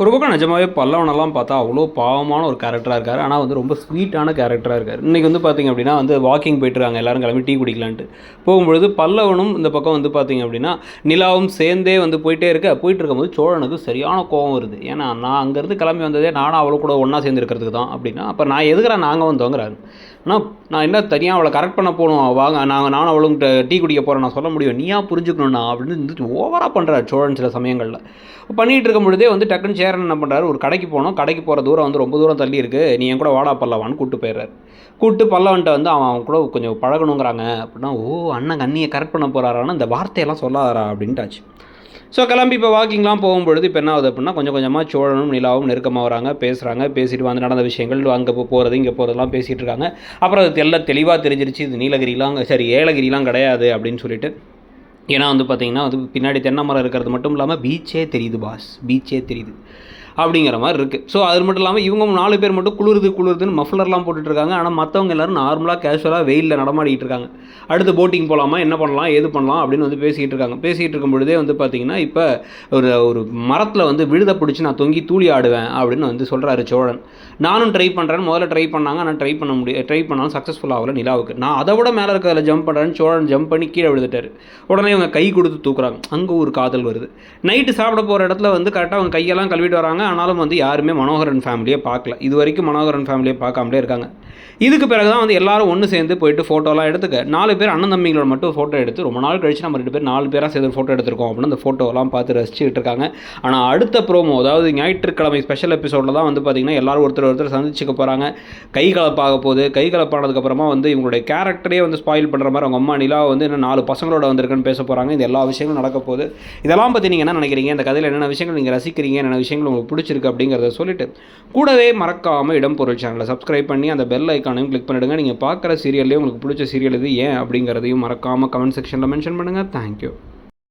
ஒரு பக்கம் நிஜமாவே பல்லவனெல்லாம் பார்த்தா அவ்வளோ பாவமான ஒரு கேரக்டராக இருக்கார். ஆனால் வந்து ரொம்ப ஸ்வீட்டான கேரக்டராக இருக்கார். இன்றைக்கி வந்து பார்த்திங்க அப்படின்னா வந்து வாக்கிங் போயிட்டுருக்காங்க எல்லோரும் கிளம்பி டீ குடிக்கலான்ட்டு. போகும்பொழுது பல்லவனும் இந்த பக்கம் வந்து பார்த்திங்க அப்படின்னா நிலாவும் சேர்ந்தே வந்து போயிட்டு இருக்கும்போது சோழனுக்கு சரியான கோவம் வருது. ஏன்னா நான் அங்கேருந்து கிளம்பி வந்ததே நானும் அவளை கூட ஒன்றா சேர்ந்து இருக்கிறதுக்கு தான் அப்படின்னா, அப்போ நான் எதுக்குறா நாங்கள் வந்தோங்கிறாரு. ஆனால் நான் என்ன தனியாக அவளை கரெக்ட் பண்ண போகணும், வாங்க நானும் அவளும் டீ குடிக்க போகிறேன் நான் சொல்ல முடியும், நீயா புரிஞ்சுக்கணும்ண்ணா அப்படின்னு இருந்துட்டு ஓவராக பண்ணுறாரு சோழன் சில சமயங்களில். பண்ணிகிட்டு இருக்கும் பொழுதே வந்து டக்குன்னு சேரன் என்ன பண்ணுறாரு, ஒரு கடைக்கு போனோம், கடைக்கு போகிற தூரம் வந்து ரொம்ப தூரம் தள்ளி இருக்குது, நீ என் கூட வாடா பல்லவான்னு கூப்பிட்டு போயிடுறாரு. கூப்பிட்டு பல்லவன்ட்ட வந்து அவன் கூட கொஞ்சம் பழகணுங்கிறாங்க அப்படின்னா, ஓ அண்ணன் அண்ணியை கரெக்ட் பண்ண போகிறாரான்னா இந்த வார்த்தையெல்லாம் சொல்லாதாரா அப்படின்ட்டாச்சு. ஸோ கிளம்பி இப்போ வாக்கிங்லாம் போகும்பொழுது இப்போ என்ன ஆகுது அப்படின்னா, கொஞ்சம் கொஞ்சமாக சோழனும் நிலாவும் நெருக்கமாக வராங்க, பேசுகிறாங்க, பேசிட்டு வந்து நடந்த விஷயங்கள் அங்கே போகிறது இங்கே போகிறதெல்லாம் பேசிகிட்டு இருக்காங்க. அப்புறம் அது எல்லாம் தெளிவாக தெரிஞ்சிருச்சு, இது நீலகிரிலாம் சரி ஏலகிரிலாம் கிடையாது அப்படின்னு சொல்லிட்டு. ஏன்னா வந்து பார்த்திங்கன்னா வந்து பின்னாடி தென்னை மரம் இருக்கிறது மட்டும் இல்லாமல் பீச்சே தெரியுது பாஸ், பீச்சே தெரியுது அப்படிங்கிற மாதிரி இருக்குது. ஸோ அது மட்டும் இல்லாமல் இவங்க 4 பேர் மட்டும் குளிருதுன்னு மஃப்ளர்லாம் போட்டுட்ருக்காங்க. ஆனால் மற்றவங்க எல்லோரும் நார்மலாக கேஷுவலாக வெயிலில் நடமாடிக்கிட்டு இருக்காங்க. அடுத்து போட்டிங் போகலாமா, என்ன பண்ணலாம் ஏது பண்ணலாம் அப்படின்னு வந்து பேசிகிட்டு இருக்காங்க. பேசிகிட்டு இருக்கும் பொழுதே வந்து பார்த்திங்கன்னா இப்போ ஒரு மரத்தில் வந்து விழுத பிடிச்சி நான் தொங்கி தூளி ஆடுவேன் அப்படின்னு வந்து சொல்கிறாரு சோழன். நானும் ட்ரை பண்ணுறேன்னு முதல்ல ட்ரை பண்ணாங்க, ஆனால் ட்ரை பண்ணாலும் சக்ஸஸ்ஃபுல் ஆகல நிலாவுக்கு. நான் அதை விட மேலே இருக்கிறதில் ஜம்ப் பண்ணுறேன்னு சோழன் ஜம்ப் பண்ணி கீழே விழுந்துட்டார். உடனே இவங்க கை கொடுத்து தூக்குறாங்க. அங்கே ஒரு காதல் வருது. நைட்டு சாப்பிட போகிற இடத்துல வந்து கரெக்டாக அவங்க கையெல்லாம் கழுவிட்டு வராங்க. ஆனாலும் வந்து யாருமே மனோகரன் ஃபேமிலியை பார்க்கல. இது வரைக்கும் மனோகரன் ஃபேமிலியை பார்க்காமலே இருக்காங்க. இதுக்கு பிறகு தான் வந்து எல்லாரும் ஒன்று சேர்ந்து போயிட்டு ஃபோட்டோலாம் எடுத்துக்க 4 பேர் அண்ணன் தம்பிங்களோட மட்டும் ஃபோட்டோ எடுத்து ரொம்ப நாள் கழிச்சு நம்ம 2 பேர் 4 பேராக சேர்ந்து ஃபோட்டோ எடுத்திருக்கோம் அப்படின்னு அந்த ஃபோட்டோலாம் பார்த்து ரசிச்சுட்டு இருக்காங்க. ஆனால் அடுத்த ப்ரோமோ, அதாவது ஞாயிற்றுக்கிழமை ஸ்பெஷல் எபிசோடில் தான் வந்து பார்த்திங்கன்னா எல்லாரும் ஒருத்தர் சந்திச்சுக்க போகிறாங்க. கை கலப்பாக போகுது. கை கலப்பானதுக்கப்புறமா வந்து இவங்களுடைய கேரக்டரே வந்து ஸ்பாயில் பண்ணுற மாதிரி அவங்க அம்மா நிலா வந்து இன்னும் 4 பசங்களோட வந்திருக்குன்னு பேச போகிறாங்க. இந்த எல்லா விஷயங்களும் நடக்க போகுது. இதெல்லாம் பற்றி நீங்கள் என்ன நினைக்கிறீங்க, இந்த கதையில் என்னென்ன விஷயங்கள் நீங்கள் ரசிக்கிறீங்க, என்னென்ன விஷயங்கள் உங்களுக்கு பிடிச்சிருக்கு அப்படிங்கிறத சொல்லிட்டு கூடவே மறக்காமல் இடம் பொருள் சேனலை சப்ஸ்கிரைப் பண்ணி அந்த பெல் ஐக்கானையும் கிளிக் பண்ணிவிடுங்க. நீங்கள் பார்க்குற சீரியல்லே உங்களுக்கு பிடிச்ச சீரியல் இது ஏன் அப்படிங்கிறதையும் மறக்காமல் கமெண்ட் செக்ஷனில் மென்ஷன் பண்ணுங்கள். தேங்க்யூ.